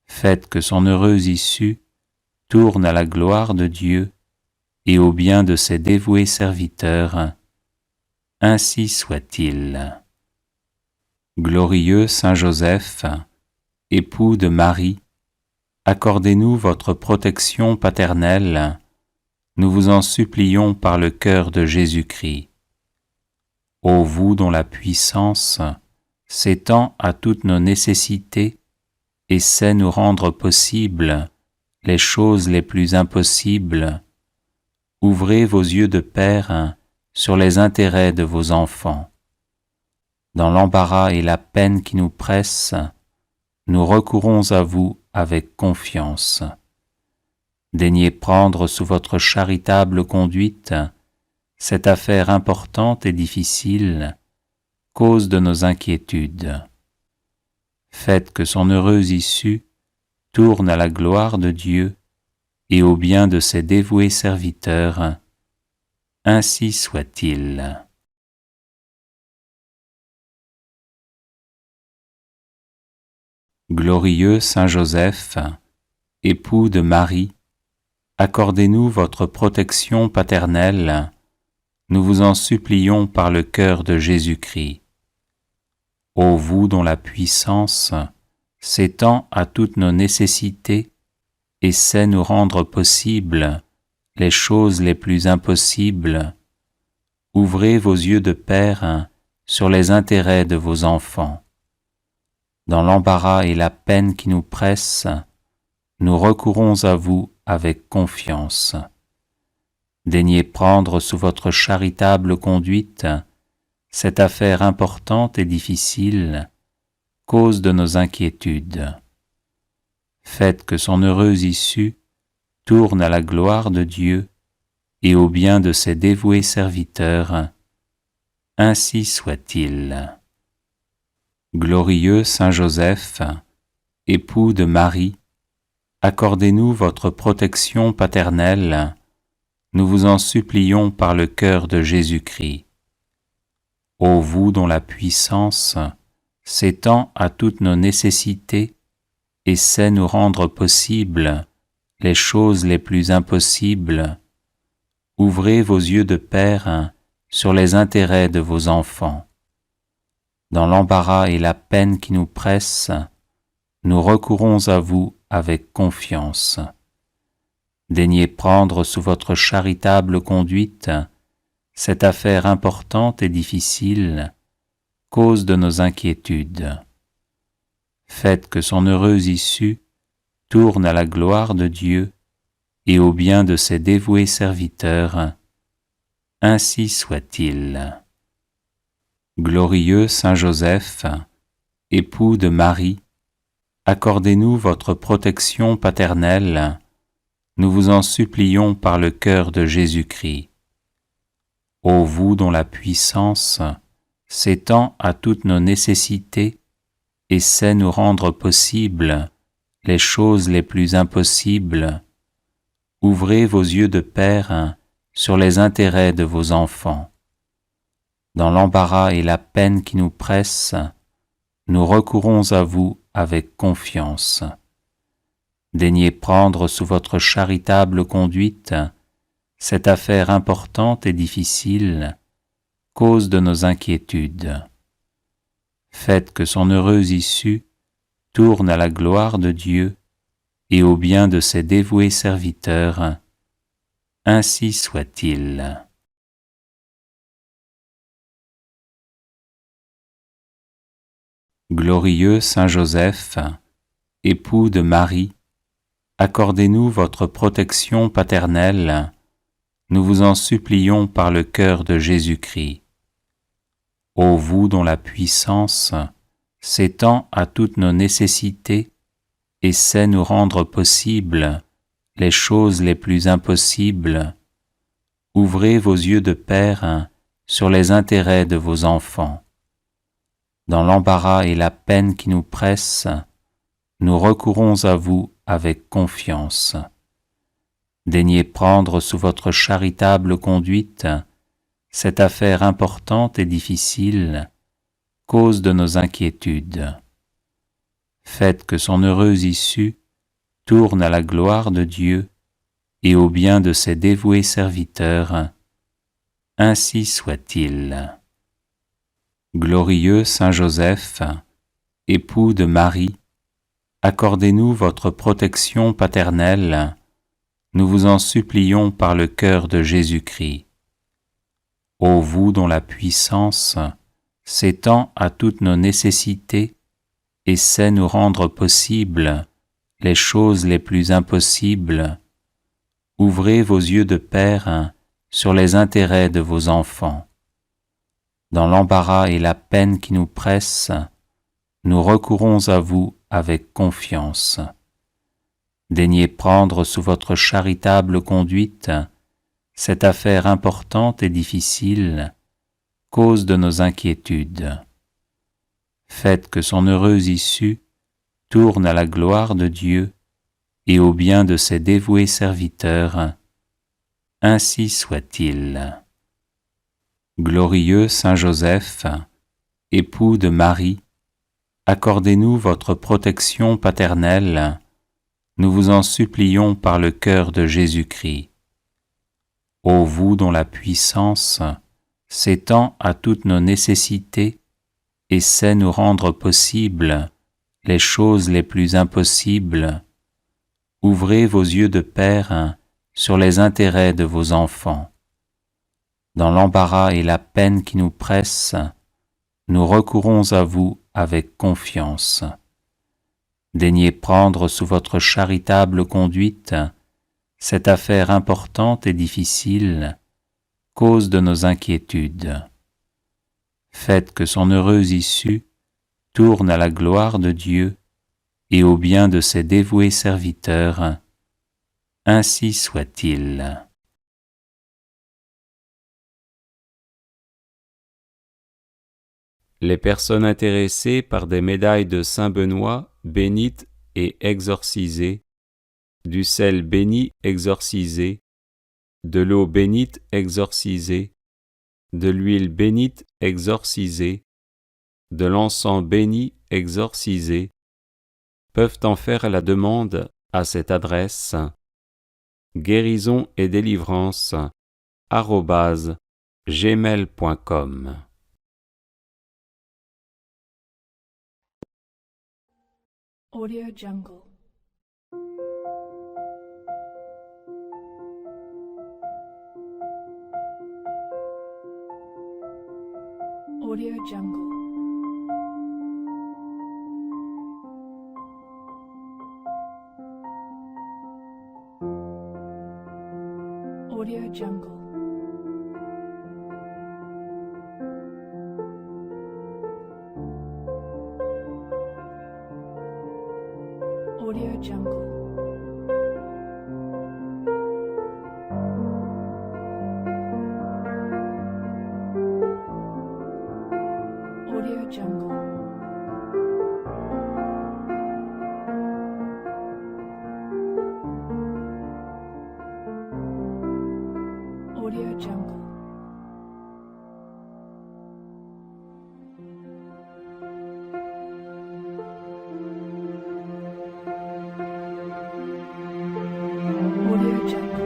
Faites que son heureuse issue tourne à la gloire de Dieu et au bien de ses dévoués serviteurs. Ainsi soit-il. Glorieux Saint Joseph, époux de Marie, accordez-nous votre protection paternelle, nous vous en supplions par le cœur de Jésus-Christ. Ô vous dont la puissance s'étend à toutes nos nécessités et sait nous rendre possibles les choses les plus impossibles, ouvrez vos yeux de Père sur les intérêts de vos enfants. Dans l'embarras et la peine qui nous pressent, nous recourons à vous avec confiance. Daignez prendre sous votre charitable conduite cette affaire importante et difficile, cause de nos inquiétudes. Faites que son heureuse issue tourne à la gloire de Dieu et au bien de ses dévoués serviteurs. Ainsi soit-il. Glorieux Saint Joseph, époux de Marie, accordez-nous votre protection paternelle, nous vous en supplions par le cœur de Jésus-Christ. Ô vous dont la puissance s'étend à toutes nos nécessités et sait nous rendre possibles les choses les plus impossibles, ouvrez vos yeux de Père sur les intérêts de vos enfants. Dans l'embarras et la peine qui nous pressent, nous recourons à vous avec confiance. Daignez prendre sous votre charitable conduite cette affaire importante et difficile, cause de nos inquiétudes. Faites que son heureuse issue tourne à la gloire de Dieu et au bien de ses dévoués serviteurs. Ainsi soit-il. Glorieux Saint Joseph, époux de Marie, accordez-nous votre protection paternelle, nous vous en supplions par le cœur de Jésus-Christ. Ô vous dont la puissance s'étend à toutes nos nécessités et sait nous rendre possibles les choses les plus impossibles, ouvrez vos yeux de Père sur les intérêts de vos enfants. Dans l'embarras et la peine qui nous pressent, nous recourons à vous avec confiance. Daignez prendre sous votre charitable conduite cette affaire importante et difficile, cause de nos inquiétudes. Faites que son heureuse issue tourne à la gloire de Dieu et au bien de ses dévoués serviteurs. Ainsi soit-il. Glorieux Saint Joseph, époux de Marie, accordez-nous votre protection paternelle, nous vous en supplions par le cœur de Jésus-Christ. Ô vous dont la puissance s'étend à toutes nos nécessités et sait nous rendre possibles les choses les plus impossibles, ouvrez vos yeux de Père sur les intérêts de vos enfants. Dans l'embarras et la peine qui nous pressent, nous recourons à vous avec confiance. Daignez prendre sous votre charitable conduite cette affaire importante et difficile, cause de nos inquiétudes. Faites que son heureuse issue tourne à la gloire de Dieu et au bien de ses dévoués serviteurs. Ainsi soit-il. Glorieux Saint Joseph, époux de Marie, accordez-nous votre protection paternelle, nous vous en supplions par le cœur de Jésus-Christ. Ô vous dont la puissance s'étend à toutes nos nécessités et sait nous rendre possibles les choses les plus impossibles, ouvrez vos yeux de Père sur les intérêts de vos enfants. Dans l'embarras et la peine qui nous pressent, nous recourons à vous avec confiance. Daignez prendre sous votre charitable conduite cette affaire importante et difficile, cause de nos inquiétudes. Faites que son heureuse issue tourne à la gloire de Dieu et au bien de ses dévoués serviteurs. Ainsi soit-il. Glorieux Saint Joseph, époux de Marie, accordez-nous votre protection paternelle, nous vous en supplions par le cœur de Jésus-Christ. Ô vous dont la puissance s'étend à toutes nos nécessités et sait nous rendre possibles les choses les plus impossibles, ouvrez vos yeux de Père sur les intérêts de vos enfants. Dans l'embarras et la peine qui nous pressent, nous recourons à vous avec confiance. Daignez prendre sous votre charitable conduite cette affaire importante et difficile, cause de nos inquiétudes. Faites que son heureuse issue tourne à la gloire de Dieu et au bien de ses dévoués serviteurs. Ainsi soit-il. Glorieux Saint Joseph, époux de Marie, accordez-nous votre protection paternelle, nous vous en supplions par le cœur de Jésus-Christ. Ô vous dont la puissance s'étend à toutes nos nécessités et sait nous rendre possibles les choses les plus impossibles, ouvrez vos yeux de Père sur les intérêts de vos enfants. Dans l'embarras et la peine qui nous pressent, nous recourons à vous avec confiance. Daignez prendre sous votre charitable conduite cette affaire importante et difficile, cause de nos inquiétudes. Faites que son heureuse issue tourne à la gloire de Dieu et au bien de ses dévoués serviteurs. Ainsi soit-il. Les personnes intéressées par des médailles de Saint Benoît bénites et exorcisées, du sel béni exorcisé, de l'eau bénite exorcisée, de l'huile bénite exorcisée, de l'encens béni exorcisé, peuvent en faire la demande à cette adresse guérison et délivrance @gmail.com. Audio Jungle. Audio Jungle. Audio Jungle. Audio Jungle. Audio Jungle. Audio Jungle. Audio Jungle. Audio Jungle. Audio Jungle.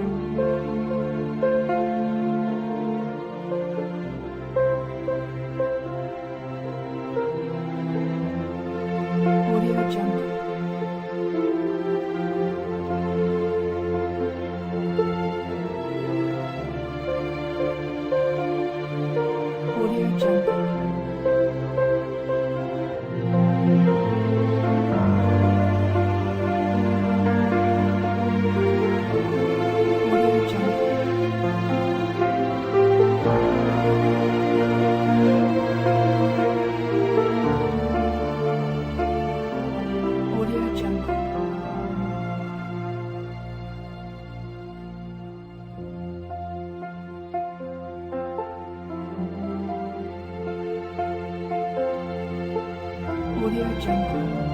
Audio Jungle. Audio Jungle. Audio Jungle.